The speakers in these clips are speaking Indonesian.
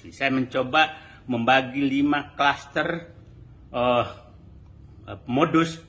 Saya mencoba membagi 5 klaster modus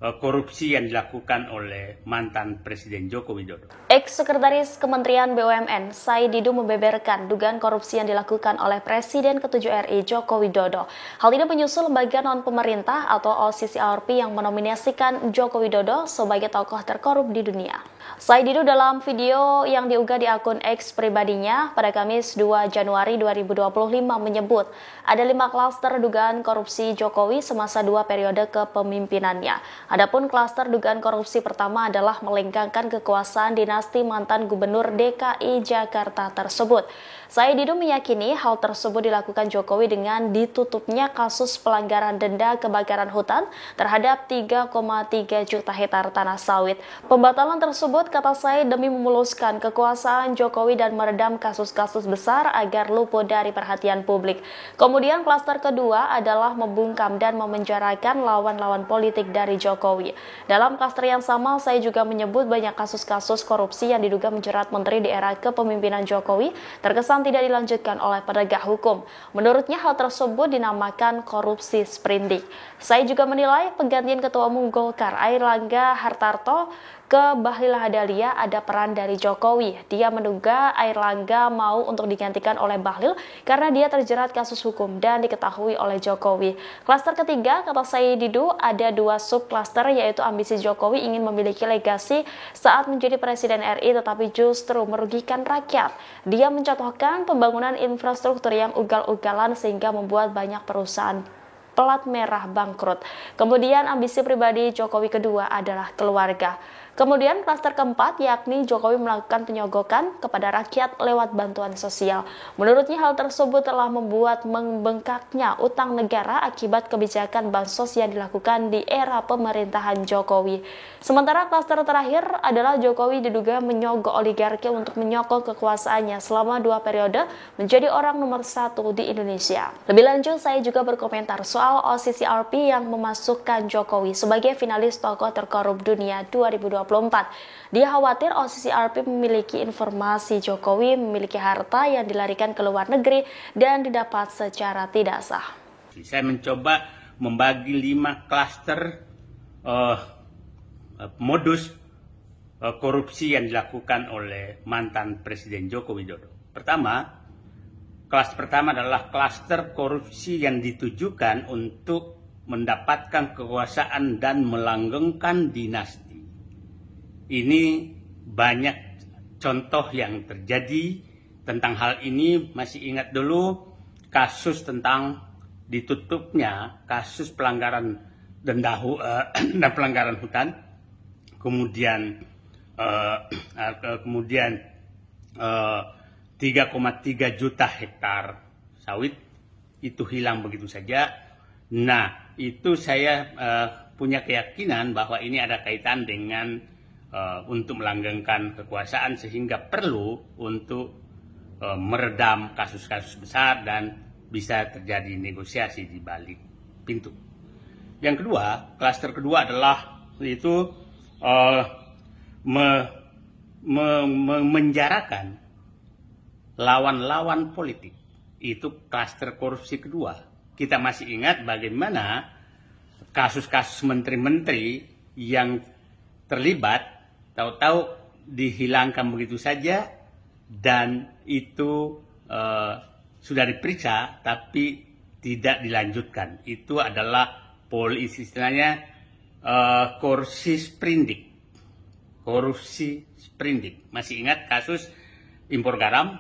korupsi yang dilakukan oleh mantan Presiden Joko Widodo. Ex-Sekretaris Kementerian BUMN, Said Didu membeberkan dugaan korupsi yang dilakukan oleh Presiden ke-7 RI Joko Widodo. Hal ini menyusul lembaga non-pemerintah atau OCCRP yang menominasikan Joko Widodo sebagai tokoh terkorup di dunia. Said Didu dalam video yang diunggah di akun X pribadinya pada Kamis 2 Januari 2025 menyebut ada 5 klaster dugaan korupsi Jokowi semasa 2 periode kepemimpinannya. Adapun klaster dugaan korupsi pertama adalah melengkangkan kekuasaan dinasti mantan Gubernur DKI Jakarta tersebut. Said Didu meyakini hal tersebut dilakukan Jokowi dengan ditutupnya kasus pelanggaran denda kebakaran hutan terhadap 3,3 juta hektar tanah sawit. Pembatalan tersebut, kata Said, demi memuluskan kekuasaan Jokowi dan meredam kasus-kasus besar agar luput dari perhatian publik. Kemudian klaster kedua adalah membungkam dan memenjarakan lawan-lawan politik dari Jokowi. Dalam klaster yang sama, Said juga menyebut banyak kasus-kasus korupsi yang diduga menjerat menteri di era kepemimpinan Jokowi terkesan tidak dilanjutkan oleh penegak hukum. Menurutnya hal tersebut dinamakan korupsi sprindik. Said juga menilai penggantian Ketua Umum Golkar Airlangga Hartarto ke Bahlil Lahadalia ada peran dari Jokowi. Dia menduga Airlangga mau untuk digantikan oleh Bahlil karena dia terjerat kasus hukum dan diketahui oleh Jokowi. Klaster ketiga, kata Said Didu, ada 2 subklaster, yaitu ambisi Jokowi ingin memiliki legasi saat menjadi Presiden RI tetapi justru merugikan rakyat. Dia mencontohkan pembangunan infrastruktur yang ugal-ugalan sehingga membuat banyak perusahaan pelat merah bangkrut. Kemudian ambisi pribadi Jokowi kedua adalah keluarga. Kemudian klaster keempat, yakni Jokowi melakukan penyogokan kepada rakyat lewat bantuan sosial. Menurutnya hal tersebut telah membuat membengkaknya utang negara akibat kebijakan bansos yang dilakukan di era pemerintahan Jokowi. Sementara klaster terakhir adalah Jokowi diduga menyogok oligarki untuk menyokong kekuasaannya selama 2 periode menjadi orang nomor 1 di Indonesia. Lebih lanjut, saya juga berkomentar soal OCCRP yang memasukkan Jokowi sebagai finalis tokoh terkorup dunia 2024. Dia khawatir OCCRP memiliki informasi Jokowi memiliki harta yang dilarikan ke luar negeri dan didapat secara tidak sah. Saya mencoba membagi 5 klaster modus korupsi yang dilakukan oleh mantan Presiden Joko Widodo. Klaster pertama adalah klaster korupsi yang ditujukan untuk mendapatkan kekuasaan dan melanggengkan dinasti. Ini banyak contoh yang terjadi tentang hal ini. Masih ingat dulu kasus tentang ditutupnya kasus pelanggaran denda dan pelanggaran hutan, kemudian 3,3 juta hektar sawit itu hilang begitu saja. Nah, itu saya punya keyakinan bahwa ini ada kaitan dengan untuk melanggengkan kekuasaan sehingga perlu untuk meredam kasus-kasus besar dan bisa terjadi negosiasi di balik pintu. Yang kedua, klaster kedua adalah itu memenjarakan lawan-lawan politik. Itu klaster korupsi kedua. Kita masih ingat bagaimana kasus-kasus menteri-menteri yang terlibat tahu-tahu dihilangkan begitu saja dan itu sudah diperiksa tapi tidak dilanjutkan. Itu adalah istilahnya korupsi sprindik. Korupsi sprindik. Masih ingat kasus impor garam,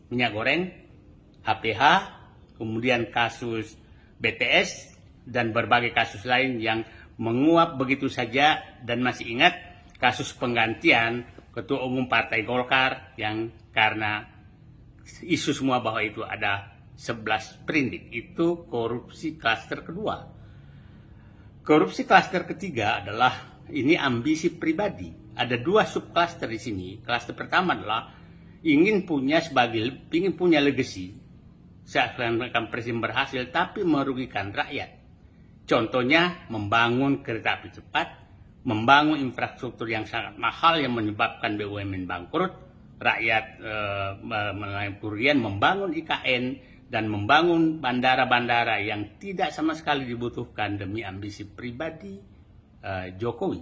minyak goreng, HPH, kemudian kasus BTS dan berbagai kasus lain yang menguap begitu saja, dan masih ingat kasus penggantian Ketua Umum Partai Golkar yang karena isu semua bahwa itu ada 11 sprindik. Itu korupsi klaster kedua. Korupsi klaster ketiga adalah ini ambisi pribadi. Ada 2 subklaster di sini. Klaster pertama adalah ingin punya legacy. Seakan-akan presiden berhasil tapi merugikan rakyat. Contohnya membangun kereta api cepat, membangun infrastruktur yang sangat mahal yang menyebabkan BUMN bangkrut, rakyat nelayan kerugian, membangun IKN, dan membangun bandara-bandara yang tidak sama sekali dibutuhkan demi ambisi pribadi Jokowi.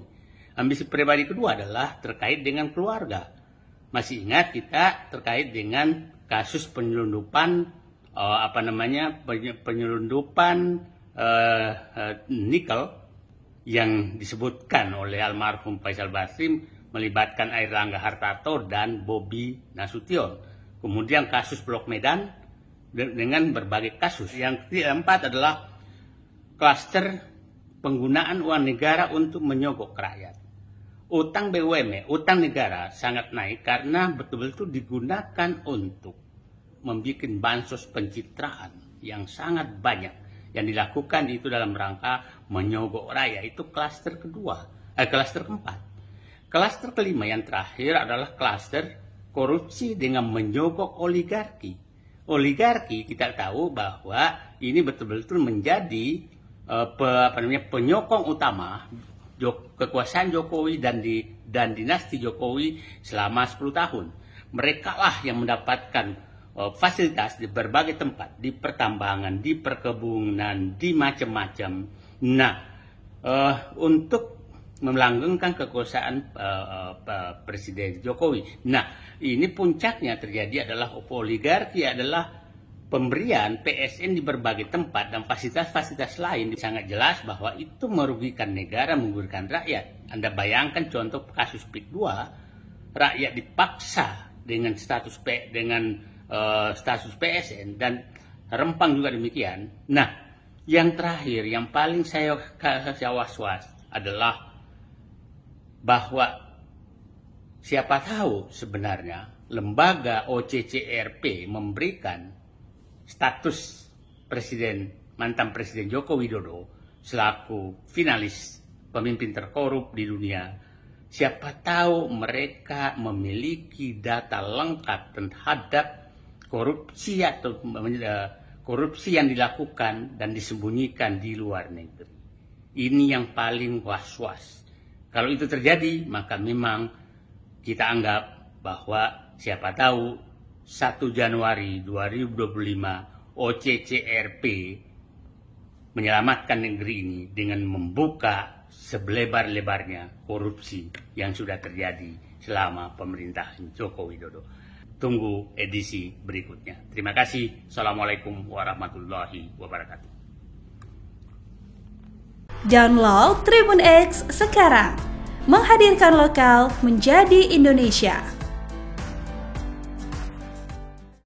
Ambisi pribadi kedua adalah terkait dengan keluarga. Masih ingat kita terkait dengan kasus penyelundupan penyelundupan nikel yang disebutkan oleh almarhum Faisal Basri melibatkan Airlangga Hartarto dan Bobi Nasution. Kemudian kasus Blok Medan dengan berbagai kasus. Yang keempat adalah klaster penggunaan uang negara untuk menyogok rakyat. Utang BUMN, utang negara sangat naik karena betul-betul digunakan untuk membuat bansos pencitraan yang sangat banyak. Yang dilakukan itu dalam rangka menyogok rakyat. Itu klaster keempat. Klaster kelima yang terakhir adalah klaster korupsi dengan menyogok oligarki. Oligarki kita tahu bahwa ini betul-betul menjadi penyokong utama kekuasaan Jokowi dan dinasti Jokowi selama 10 tahun. Mereka lah yang mendapatkan fasilitas di berbagai tempat, di pertambangan, di perkebunan, di macam-macam. Nah, untuk melanggengkan kekuasaan Presiden Jokowi. Nah, ini puncaknya terjadi adalah oligarki adalah pemberian PSN di berbagai tempat dan fasilitas-fasilitas lain. Sangat jelas bahwa itu merugikan negara, merugikan rakyat. Anda bayangkan contoh kasus PIK 2, rakyat dipaksa dengan status PSN dan Rempang juga demikian. Nah, yang terakhir, yang paling saya was-was adalah bahwa siapa tahu sebenarnya lembaga OCCRP memberikan status mantan Presiden Joko Widodo selaku finalis pemimpin terkorup di dunia. Siapa tahu mereka memiliki data lengkap terhadap korupsi atau korupsi yang dilakukan dan disembunyikan di luar negeri. Ini yang paling was-was. Kalau itu terjadi, maka memang kita anggap bahwa siapa tahu 1 Januari 2025 OCCRP menyelamatkan negeri ini dengan membuka selebar-lebarnya korupsi yang sudah terjadi selama pemerintahan Joko Widodo. Tunggu edisi berikutnya. Terima kasih. Assalamualaikum warahmatullahi wabarakatuh. Download Tribun X sekarang, menghadirkan lokal menjadi Indonesia.